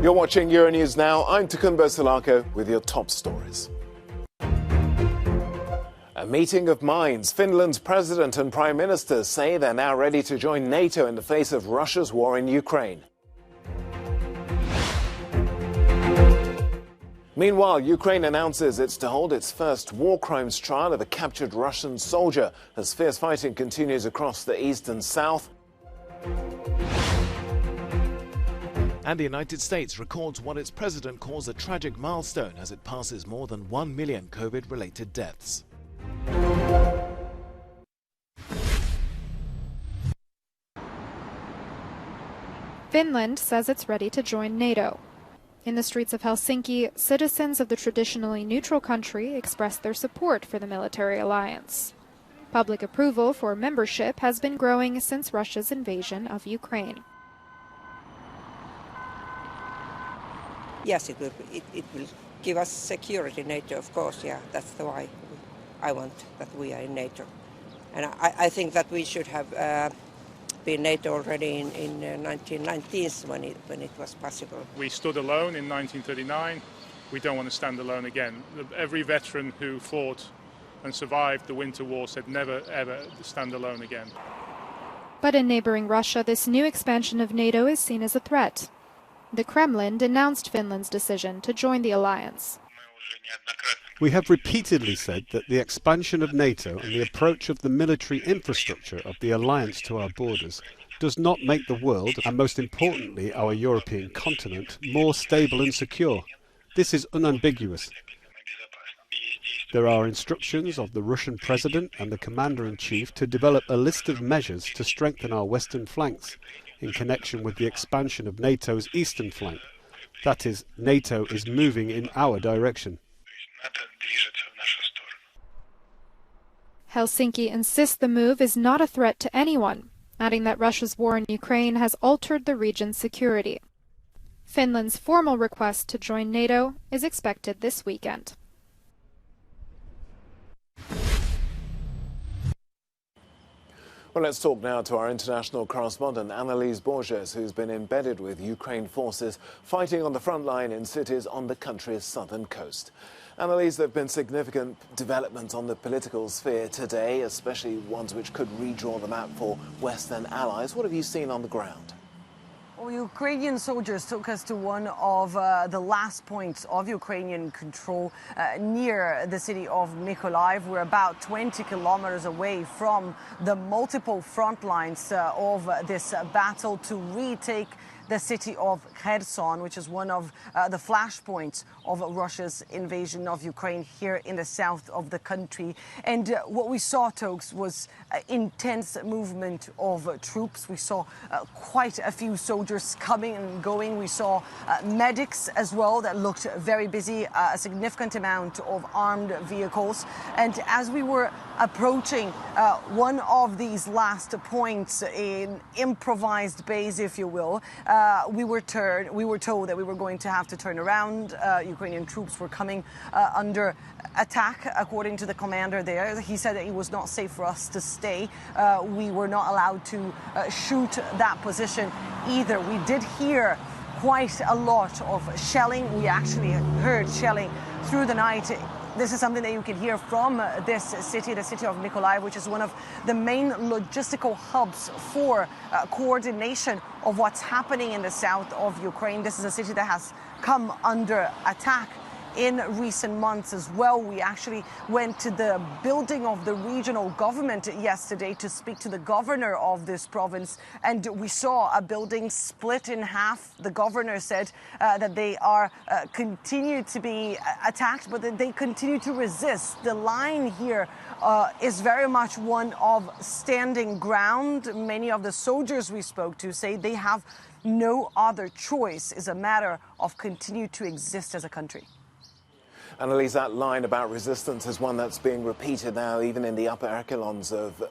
You're watching Euronews now. I'm Takumbo Salako with your top stories. A meeting of minds. Finland's president and prime minister say they're now ready to join NATO in the face of Russia's war in Ukraine. Meanwhile, Ukraine announces it's to hold its first war crimes trial of a captured Russian soldier as fierce fighting continues across the east and south. And the United States records what its president calls a tragic milestone as it passes more than 1 million COVID-related deaths. Finland says it's ready to join NATO. In the streets of Helsinki, citizens of the traditionally neutral country expressed their support for the military alliance. Public approval for membership has been growing since Russia's invasion of Ukraine. Yes, it will give us security, NATO, of course, yeah, that's why I want that we are in NATO. And I think that we should have been NATO already in 1990s when it was possible. We stood alone in 1939, we don't want to stand alone again. Every veteran who fought and survived the Winter War said never ever stand alone again. But in neighboring Russia, this new expansion of NATO is seen as a threat. The Kremlin denounced Finland's decision to join the alliance. We have repeatedly said that the expansion of NATO and the approach of the military infrastructure of the alliance to our borders does not make the world, and most importantly our European continent, more stable and secure. This is unambiguous. There are instructions of the Russian president and the commander-in-chief to develop a list of measures to strengthen our western flanks in connection with the expansion of NATO's eastern flank. That is, NATO is moving in our direction. Helsinki insists the move is not a threat to anyone, adding that Russia's war in Ukraine has altered the region's security. Finland's formal request to join NATO is expected this weekend. Well, let's talk now to our international correspondent, Annalise Borges, who's been embedded with Ukraine forces fighting on the front line in cities on the country's southern coast. Annalise, there have been significant developments on the political sphere today, especially ones which could redraw the map for Western allies. What have you seen on the ground? Well, Ukrainian soldiers took us to one of the last points of Ukrainian control near the city of Mykolaiv. We're about 20 kilometers away from the multiple front lines of this battle to retake the city of Kherson, which is one of the flashpoints of Russia's invasion of Ukraine here in the south of the country. And what we saw, Tokes, was intense movement of troops. We saw quite a few soldiers coming and going. We saw medics as well that looked very busy, a significant amount of armed vehicles. And as we were approaching one of these last points, in improvised base, if you will, we were told that we were going to have to turn around. Ukrainian troops were coming under attack, according to the commander there. He said that it was not safe for us to stay. We were not allowed to shoot that position either. We did hear quite a lot of shelling. We actually heard shelling through the night. This is something that you can hear from this city, the city of Mykolaiv, which is one of the main logistical hubs for coordination of what's happening in the south of Ukraine. This is a city that has come under attack in recent months as well. We actually went to the building of the regional government yesterday to speak to the governor of this province, and we saw a building split in half. The governor said that they are continue to be attacked, but that they continue to resist. The line here is very much one of standing ground. Many of the soldiers we spoke to say they have no other choice. It's a matter of continue to exist as a country. Annalise, that line about resistance is one that's being repeated now even in the upper echelons of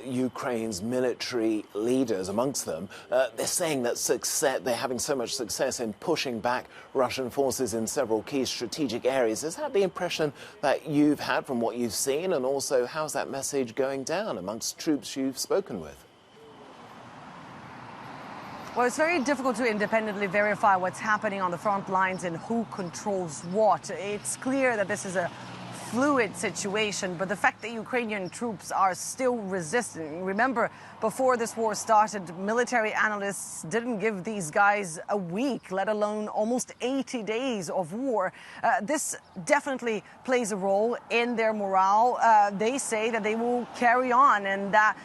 Ukraine's military leaders. Amongst them, they're saying that they're having so much success in pushing back Russian forces in several key strategic areas. Is that the impression that you've had from what you've seen? And also, how's that message going down amongst troops you've spoken with? Well, it's very difficult to independently verify what's happening on the front lines and who controls what. It's clear that this is a fluid situation, but the fact that Ukrainian troops are still resisting. Remember, before this war started, military analysts didn't give these guys a week, let alone almost 80 days of war. This definitely plays a role in their morale. They say that they will carry on, and that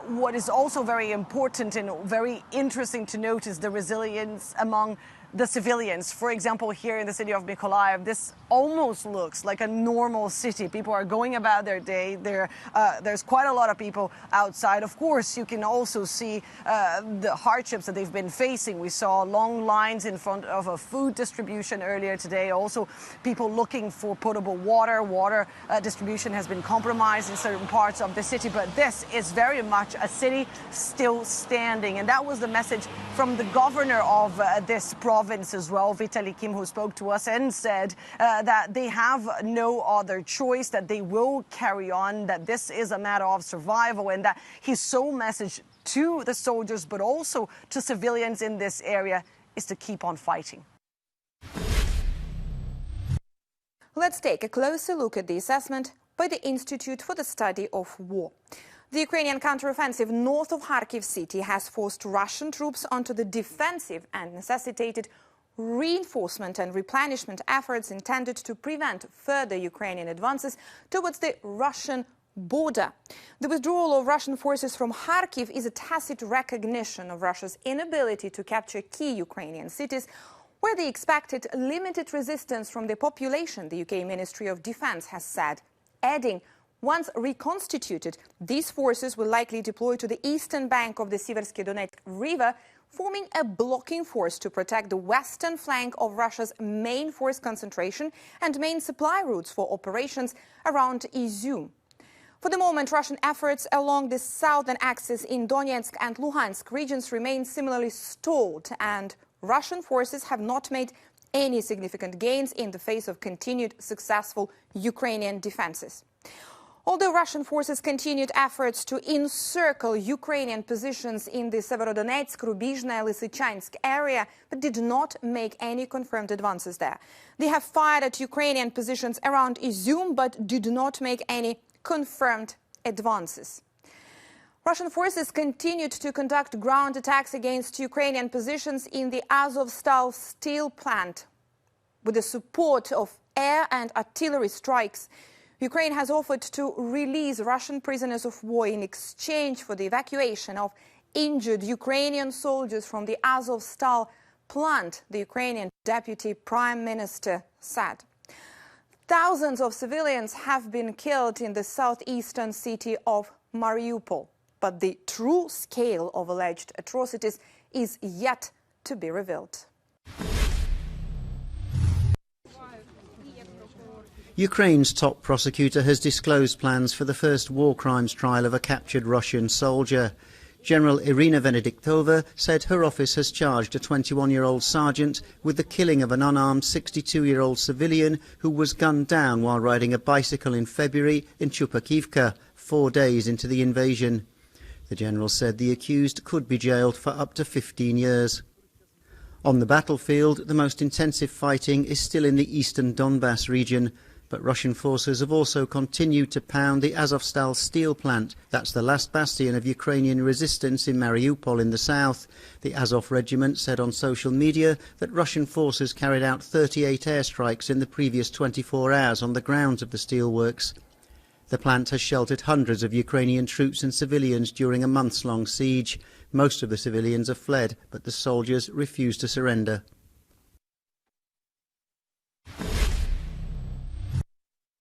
what is also very important and very interesting to note is the resilience among the civilians. For example, here in the city of Mykolaiv, this almost looks like a normal city. People are going about their day. There's quite a lot of people outside. Of course, you can also see the hardships that they've been facing. We saw long lines in front of a food distribution earlier today. Also, people looking for potable water. Water distribution has been compromised in certain parts of the city, but this is very much a city still standing. And that was the message from the governor of this province as well, Vitaly Kim, who spoke to us and said that they have no other choice, that they will carry on, that this is a matter of survival, and that his sole message to the soldiers, but also to civilians in this area, is to keep on fighting. Let's take a closer look at the assessment by the Institute for the Study of War. The Ukrainian counteroffensive north of Kharkiv city has forced Russian troops onto the defensive and necessitated reinforcement and replenishment efforts intended to prevent further Ukrainian advances towards the Russian border. The withdrawal of Russian forces from Kharkiv is a tacit recognition of Russia's inability to capture key Ukrainian cities, where they expected limited resistance from the population, the UK Ministry of Defence has said, adding, once reconstituted, these forces will likely deploy to the eastern bank of the Siversky Donetsk River, forming a blocking force to protect the western flank of Russia's main force concentration and main supply routes for operations around Izium. For the moment, Russian efforts along the southern axis in Donetsk and Luhansk regions remain similarly stalled, and Russian forces have not made any significant gains in the face of continued successful Ukrainian defenses. Although Russian forces continued efforts to encircle Ukrainian positions in the Severodonetsk, Rubizhne, Lysychansk area, but did not make any confirmed advances there. They have fired at Ukrainian positions around Izium, but did not make any confirmed advances. Russian forces continued to conduct ground attacks against Ukrainian positions in the Azovstal steel plant. With the support of air and artillery strikes, Ukraine has offered to release Russian prisoners of war in exchange for the evacuation of injured Ukrainian soldiers from the Azovstal plant, the Ukrainian deputy prime minister said. Thousands of civilians have been killed in the southeastern city of Mariupol, but the true scale of alleged atrocities is yet to be revealed. Ukraine's top prosecutor has disclosed plans for the first war crimes trial of a captured Russian soldier. General Irina Venediktova said her office has charged a 21-year-old sergeant with the killing of an unarmed 62-year-old civilian who was gunned down while riding a bicycle in February in Chupakivka, 4 days into the invasion. The general said the accused could be jailed for up to 15 years. On the battlefield, the most intensive fighting is still in the eastern Donbass region, but Russian forces have also continued to pound the Azovstal steel plant. That's the last bastion of Ukrainian resistance in Mariupol in the south. The Azov regiment said on social media that Russian forces carried out 38 airstrikes in the previous 24 hours on the grounds of the steelworks. The plant has sheltered hundreds of Ukrainian troops and civilians during a months-long siege. Most of the civilians have fled, but the soldiers refuse to surrender.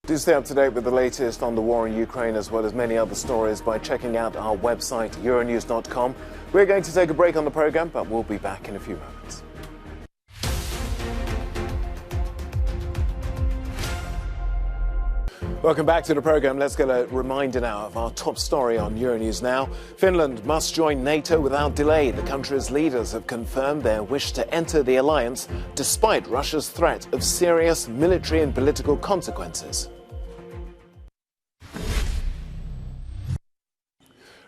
Do stay up to date with the latest on the war in Ukraine, as well as many other stories, by checking out our website, euronews.com. We're going to take a break on the programme, but we'll be back in a few moments. Welcome back to the programme. Let's get a reminder now of our top story on Euronews Now. Finland must join NATO without delay. The country's leaders have confirmed their wish to enter the alliance despite Russia's threat of serious military and political consequences.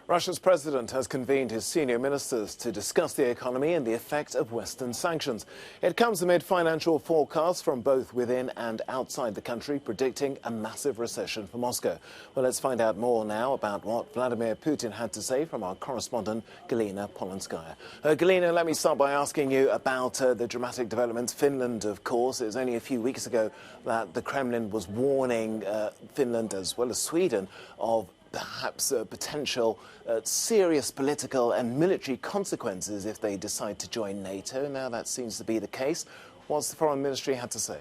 Russia's president has convened his senior ministers to discuss the economy and the effect of Western sanctions. It comes amid financial forecasts from both within and outside the country predicting a massive recession for Moscow. Well, let's find out more now about what Vladimir Putin had to say from our correspondent Galina Polanskaya. Galina, let me start by asking you about the dramatic developments. Finland, of course, it was only a few weeks ago that the Kremlin was warning Finland as well as Sweden of perhaps potential serious political and military consequences if they decide to join NATO. Now that seems to be the case. What's the Foreign Ministry had to say?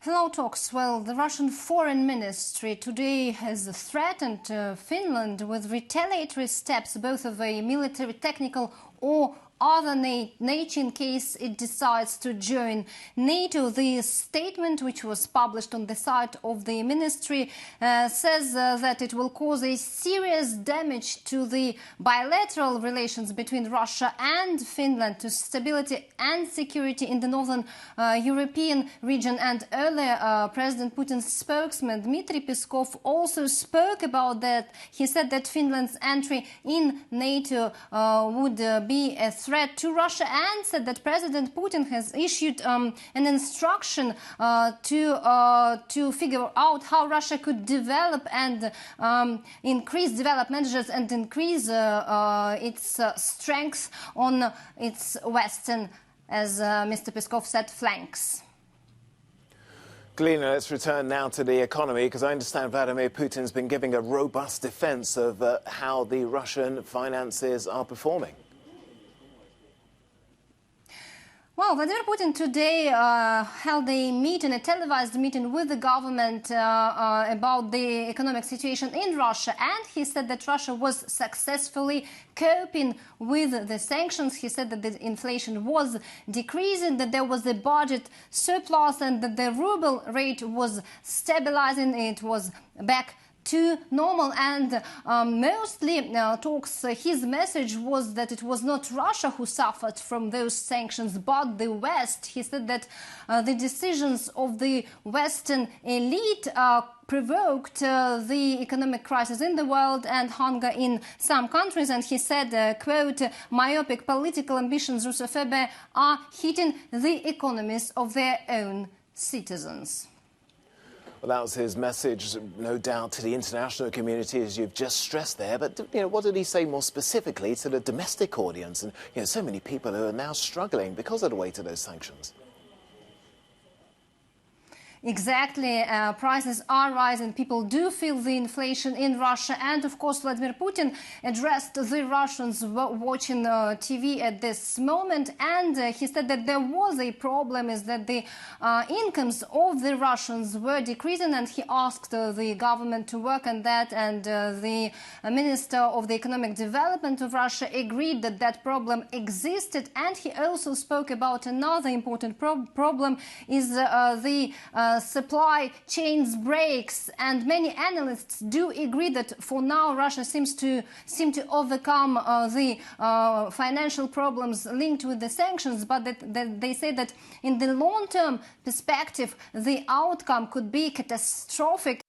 Hello, Talks. Well, the Russian Foreign Ministry today has threatened Finland with retaliatory steps, both of a military, technical or other nature in case it decides to join NATO. The statement, which was published on the site of the ministry, says that it will cause a serious damage to the bilateral relations between Russia and Finland, to stability and security in the northern European region. And earlier, President Putin's spokesman, Dmitry Peskov, also spoke about that. He said that Finland's entry in NATO would be a threat to Russia, and said that President Putin has issued an instruction to figure out how Russia could develop and increase development measures and increase its strength on its western, as Mr. Peskov said, flanks. Galina, let's return now to the economy, because I understand Vladimir Putin's been giving a robust defense of how the Russian finances are performing. Well, Vladimir Putin today held a televised meeting with the government about the economic situation in Russia, and he said that Russia was successfully coping with the sanctions. He said that the inflation was decreasing, that there was a budget surplus, and that the ruble rate was stabilizing. It was back to normal, and mostly Talks, his message was that it was not Russia who suffered from those sanctions, but the West. He said that the decisions of the Western elite provoked the economic crisis in the world and hunger in some countries, and he said, quote, "Myopic political ambitions, Russophobia, are hitting the economies of their own citizens." Well, that was his message, no doubt, to the international community, as you've just stressed there. But, what did he say more specifically to the domestic audience? And, so many people who are now struggling because of the weight of those sanctions. Exactly. Prices are rising. People do feel the inflation in Russia. And, of course, Vladimir Putin addressed the Russians watching TV at this moment. And he said that there was a problem, is that the incomes of the Russians were decreasing. And he asked the government to work on that. And the Minister of the Economic Development of Russia agreed that that problem existed. And he also spoke about another important problem, is the supply chains breaks, and many analysts do agree that for now Russia seems to overcome the financial problems linked with the sanctions, but that they say that in the long-term perspective the outcome could be catastrophic.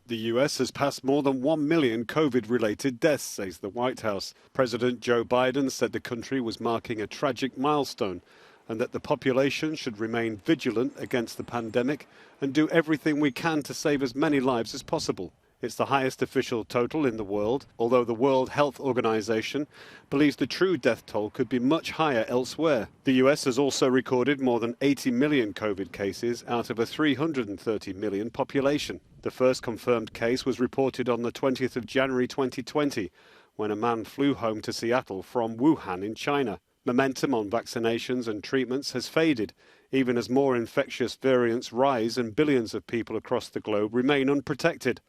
The US has passed more than 1 million COVID-related deaths, says the White House. President Joe Biden said the country was marking a tragic milestone and that the population should remain vigilant against the pandemic and do everything we can to save as many lives as possible. It's the highest official total in the world, although the World Health Organization believes the true death toll could be much higher elsewhere. The US has also recorded more than 80 million COVID cases out of a 330 million population. The first confirmed case was reported on the 20th of January 2020, when a man flew home to Seattle from Wuhan in China. Momentum on vaccinations and treatments has faded, even as more infectious variants rise and billions of people across the globe remain unprotected.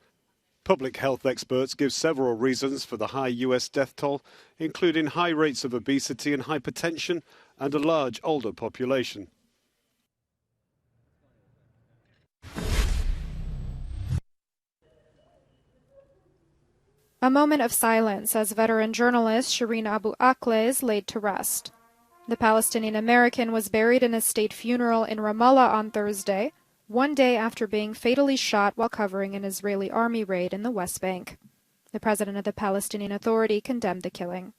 Public health experts give several reasons for the high US death toll, including high rates of obesity and hypertension and a large older population. A moment of silence as veteran journalist Shireen Abu Akleh is laid to rest. The Palestinian American was buried in a state funeral in Ramallah on Thursday. one day after being fatally shot while covering an Israeli army raid in the West Bank. The president of the Palestinian Authority condemned the killing.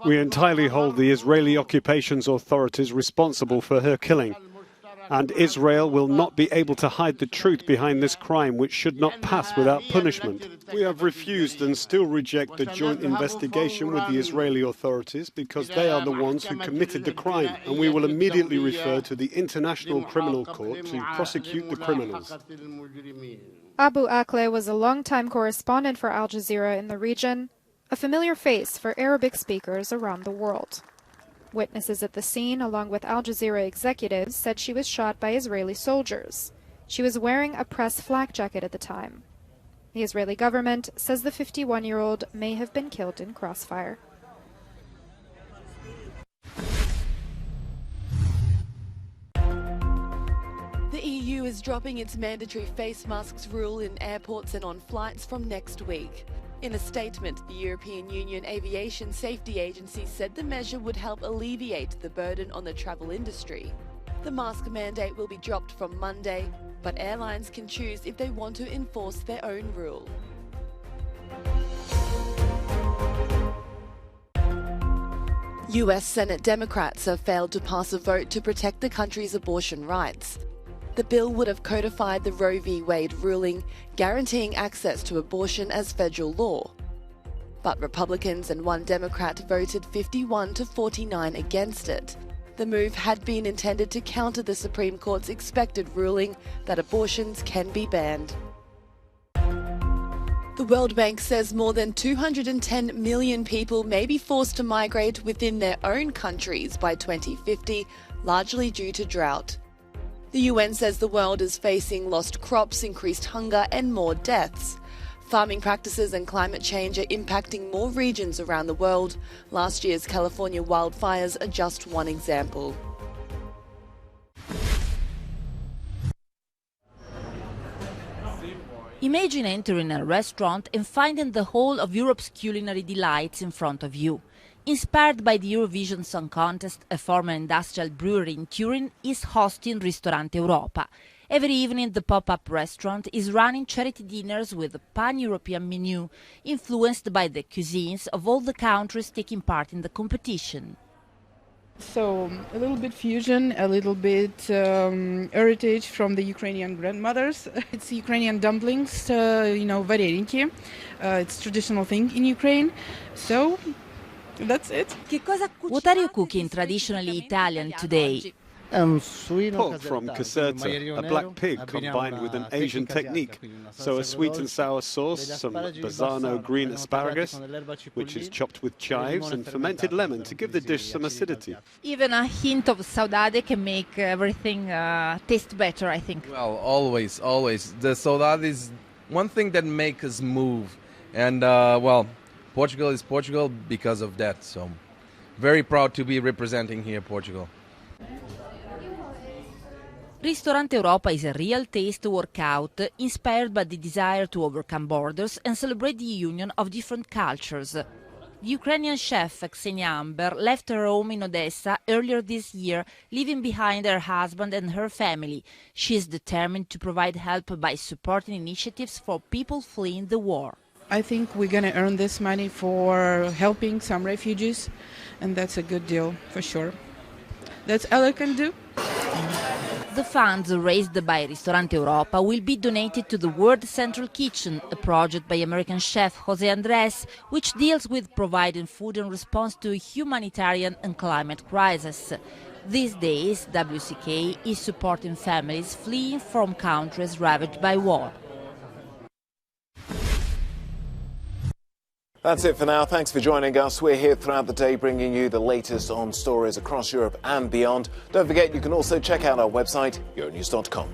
We entirely hold the Israeli occupations authorities responsible for her killing, and Israel will not be able to hide the truth behind this crime, which should not pass without punishment. We have refused and still reject the joint investigation with the Israeli authorities because they are the ones who committed the crime, and we will immediately refer to the International Criminal Court to prosecute the criminals. Abu Akleh was a longtime correspondent for Al Jazeera in the region, a familiar face for Arabic speakers around the world. Witnesses at the scene, along with Al Jazeera executives, said she was shot by Israeli soldiers. She was wearing a press flak jacket at the time. The Israeli government says the 51-year-old may have been killed in crossfire. The EU is dropping its mandatory face masks rule in airports and on flights from next week. In a statement, the European Union Aviation Safety Agency said the measure would help alleviate the burden on the travel industry. The mask mandate will be dropped from Monday, but airlines can choose if they want to enforce their own rule. US Senate Democrats have failed to pass a vote to protect the country's abortion rights. The bill would have codified the Roe v. Wade ruling, guaranteeing access to abortion as federal law. But Republicans and one Democrat voted 51 to 49 against it. The move had been intended to counter the Supreme Court's expected ruling that abortions can be banned. The World Bank says more than 210 million people may be forced to migrate within their own countries by 2050, largely due to drought. The UN says the world is facing lost crops, increased hunger and more deaths. Farming practices and climate change are impacting more regions around the world. Last year's California wildfires are just one example. Imagine entering a restaurant and finding the whole of Europe's culinary delights in front of you. Inspired by the Eurovision Song Contest, a former industrial brewery in Turin is hosting Ristorante Europa. Every evening, the pop-up restaurant is running charity dinners with a pan-European menu, influenced by the cuisines of all the countries taking part in the competition. So a little bit fusion, a little bit heritage from the Ukrainian grandmothers. It's Ukrainian dumplings, vareniki. It's a traditional thing in Ukraine. So that's it. What are you cooking traditionally Italian today? Pork from caserta, a black pig combined with an Asian technique. So a sweet and sour sauce, some Bassano green asparagus, which is chopped with chives, and fermented lemon to give the dish some acidity. Even a hint of saudade can make everything taste better, I think. Well, always. The saudade is one thing that makes us move. And, Portugal is Portugal because of that. So very proud to be representing here Portugal. Ristorante Europa is a real taste workout inspired by the desire to overcome borders and celebrate the union of different cultures. The Ukrainian chef Ksenia Amber left her home in Odessa earlier this year, leaving behind her husband and her family. She is determined to provide help by supporting initiatives for people fleeing the war. I think we're going to earn this money for helping some refugees, and that's a good deal for sure. That's all I can do. The funds raised by Ristorante Europa will be donated to the World Central Kitchen, a project by American chef José Andrés, which deals with providing food in response to a humanitarian and climate crisis. These days, WCK is supporting families fleeing from countries ravaged by war. That's it for now. Thanks for joining us. We're here throughout the day bringing you the latest on stories across Europe and beyond. Don't forget you can also check out our website, euronews.com.